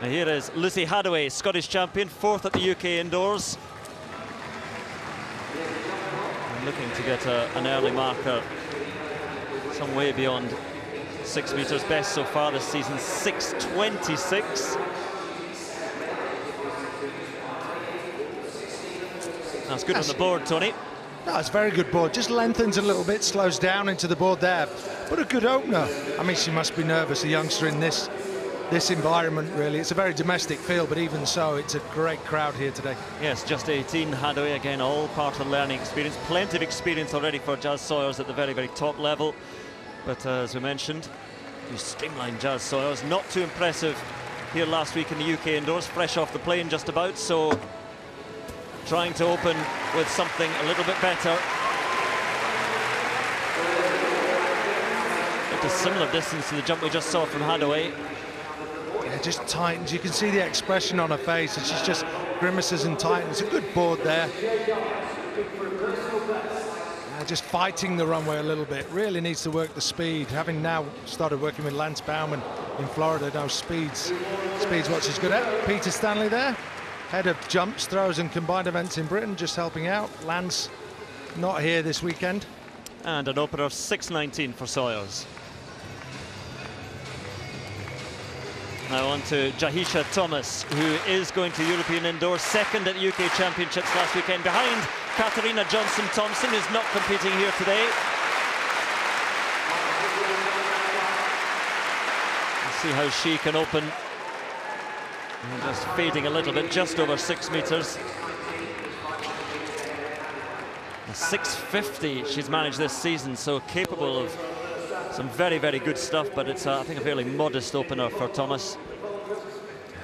Now here is Lucy Hadaway, Scottish champion, 4th at the UK indoors. And looking to get an early marker some way beyond 6 meters. Best so far this season, 6:26. That's good on the board, Tony. No, it's a very good board. Just lengthens a little bit, slows down into the board there. But a good opener. I mean, she must be nervous, a youngster in this environment, really. It's a very domestic field, but even so, it's a great crowd here today. Yes, just 18, Hadaway, again, all part of the learning experience. Plenty of experience already for Jazz Sawyers at the very, very top level. But as we mentioned, you streamlined Jazz Sawyers. Not too impressive here last week in the UK indoors, fresh off the plane just about, so trying to open with something a little bit better. At a similar distance to the jump we just saw from Hadaway. Yeah, just tightens. You can see the expression on her face, and she's just grimaces and tightens. A good board there. Just fighting the runway a little bit. Really needs to work the speed. Having now started working with Lance Bauman in Florida, knows speed's what she's good at. Peter Stanley there, head of jumps, throws and combined events in Britain, just helping out. Lance not here this weekend. And an opener of 6:19 for Sawyers. Now on to Jahisha Thomas, who is going to European indoors, 2nd at the UK Championships last weekend, behind Katarina Johnson-Thompson, who's not competing here today. Let's see how she can open. And just fading a little bit, just over 6 meters. 6:50 she's managed this season, so capable of some very, very good stuff, but it's, I think, a fairly modest opener for Thomas.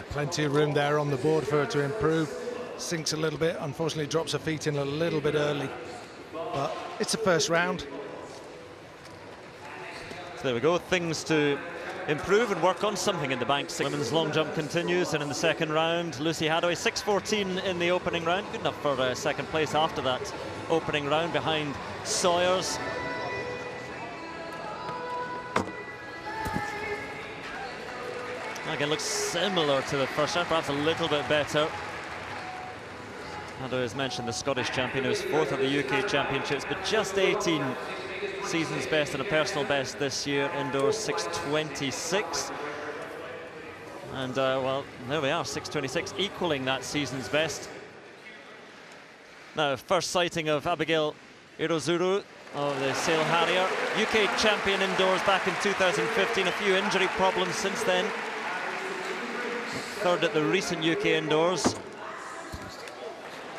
Plenty of room there on the board for her to improve. Sinks a little bit, unfortunately drops her feet in a little bit early, but it's the first round. So there we go, things to improve and work on, something in the bank. Women's long jump continues, and in the second round, Lucy Hadaway, 6:14 in the opening round, good enough for second place after that opening round, behind Sawyers. Again, looks similar to the first round, perhaps a little bit better. Hadaway has mentioned the Scottish champion, who's 4th at the UK Championships, but just 18. Season's best and a personal best this year, indoors 6:26. And, well, there we are, 6:26, equaling that season's best. Now, first sighting of Abigail Irozuru of the Sail Harrier. UK champion indoors back in 2015, a few injury problems since then. 3rd at the recent UK indoors.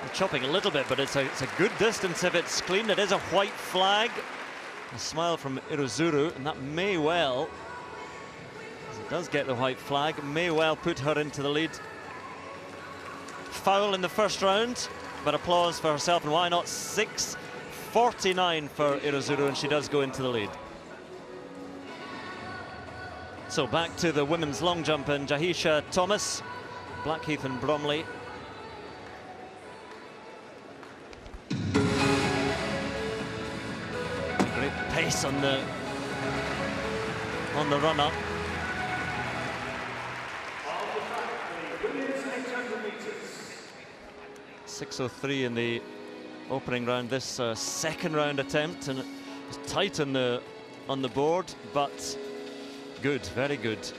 I'm chopping a little bit, but it's a good distance if it's clean. It is a white flag. A smile from Irozuru, and that may well, as it does get the white flag, may well put her into the lead. Foul in the first round, but applause for herself, and why not? 6:49 for Irozuru, and she does go into the lead. So back to the women's long jump, and Jahisha Thomas, Blackheath and Bromley. Great pace on the run up. .603 in the opening round. This second round attempt, and it's tight on the board, but good, very good.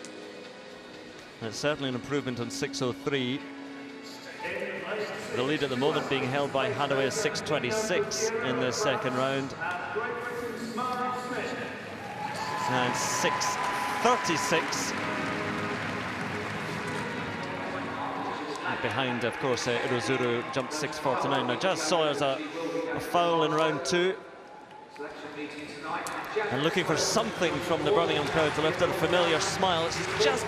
And it's certainly an improvement on 6:03. The lead at the moment being held by Hadaway, 6:26 in the second round. And 6:36. Behind, of course, Irozuru jumped 6:49. Now, Jazz Sawyers a foul in round 2. And looking for something from the Birmingham crowd to lift up a familiar smile. She's just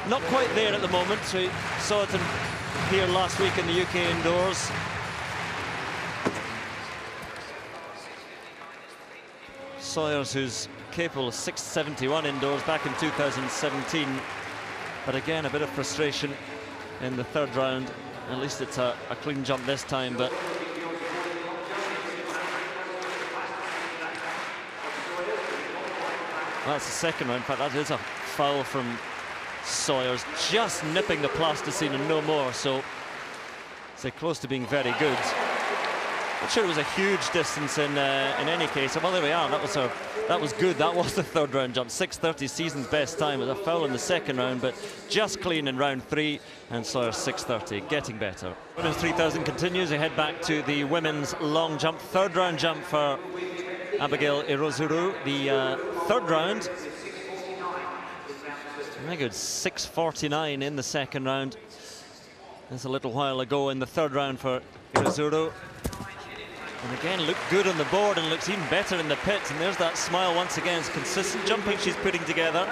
not quite there at the moment. We saw it here last week in the UK indoors. Sawyers, who's capable of 6:71 indoors back in 2017. But again, a bit of frustration in the third round. At least it's a clean jump this time, but that's the second round. In fact, that is a foul from Sawyers just nipping the plasticine and no more, so they're close to being very good. I'm sure it was a huge distance in any case. Well, there we are. That was good. That was the third round jump. 6:30, season's best time. It was a foul in the second round, but just clean in round 3. And Sawyers 6:30, getting better. Women's 3000 continues. They head back to the women's long jump. Third round jump for Abigail Irozuru. The third round. Very good. 6:49 in the second round. That's a little while ago in the third round for Irozuru. And again, looked good on the board and looks even better in the pits. And there's that smile once again. It's consistent jumping she's putting together.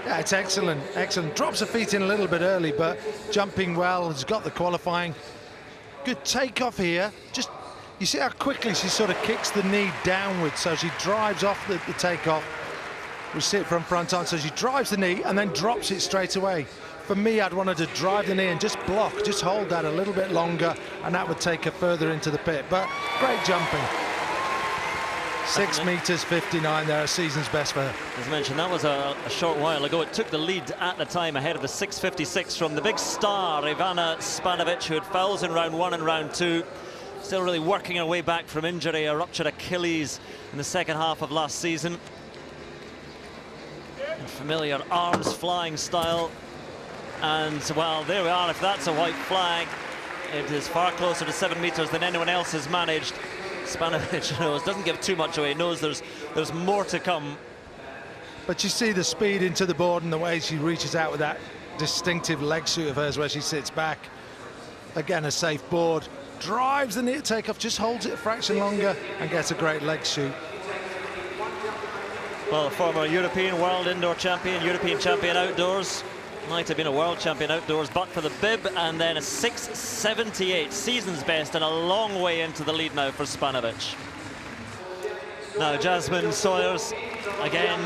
Yeah, it's excellent, excellent. Drops her feet in a little bit early, but jumping well. Has got the qualifying. Good takeoff here. Just, you see how quickly she sort of kicks the knee downwards, so she drives off the takeoff. We see it from front on, so she drives the knee and then drops it straight away. For me, I'd want her to drive the knee and just block, just hold that a little bit longer, and that would take her further into the pit. But great jumping. 6 meters 59 there, a season's best for her. As mentioned, that was a short while ago. It took the lead at the time ahead of the 6:56 from the big star, Ivana Spanovic, who had fouls in round 1 and round 2. Still really working her way back from injury, a ruptured Achilles in the second half of last season. And familiar arms flying style. And, well, there we are. If that's a white flag, it is far closer to 7 meters than anyone else has managed. Spanovic knows, doesn't give too much away, knows there's more to come. But you see the speed into the board and the way she reaches out with that distinctive leg shoot of hers where she sits back. Again, a safe board. Drives the knee at takeoff, just holds it a fraction longer and gets a great leg shoot. Well, former European world indoor champion, European champion outdoors. Might have been a world champion outdoors, but for the bib, and then a 6:78, season's best, and a long way into the lead now for Spanovic. Now Jasmine Sawyers again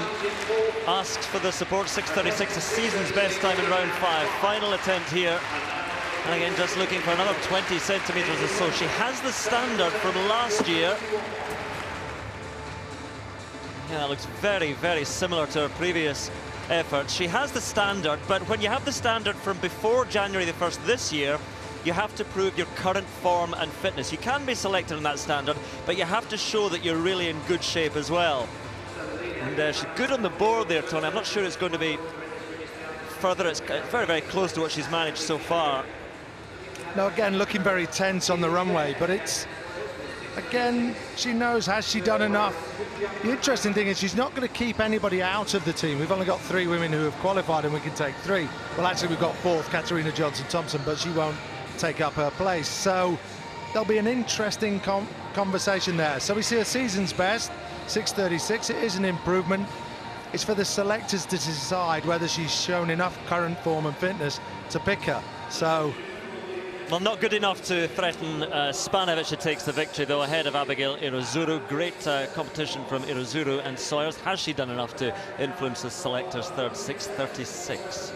asked for the support. 6:36, a season's best time in round 5. Final attempt here, and again just looking for another 20 centimeters or so. She has the standard from last year. Yeah, it looks very, very similar to her previous effort. She has the standard, but when you have the standard from before January the 1st this year, you have to prove your current form and fitness. You can be selected on that standard, but you have to show that you're really in good shape as well. And she's good on the board there, Tony. I'm not sure it's going to be further. It's very, very close to what she's managed so far. Now, again, looking very tense on the runway, but it's, again, she knows, has she done enough? The interesting thing is she's not going to keep anybody out of the team. We've only got 3 women who have qualified and we can take 3. Well, actually, we've got 4th, Katarina Johnson-Thompson, but she won't take up her place. So there'll be an interesting conversation there. So we see a season's best, 6:36. It is an improvement. It's for the selectors to decide whether she's shown enough current form and fitness to pick her. So, well, not good enough to threaten Spanovic, who takes the victory, though, ahead of Abigail Irozuru. Great competition from Irozuru and Sawyers. Has she done enough to influence the selectors' third? 6:36.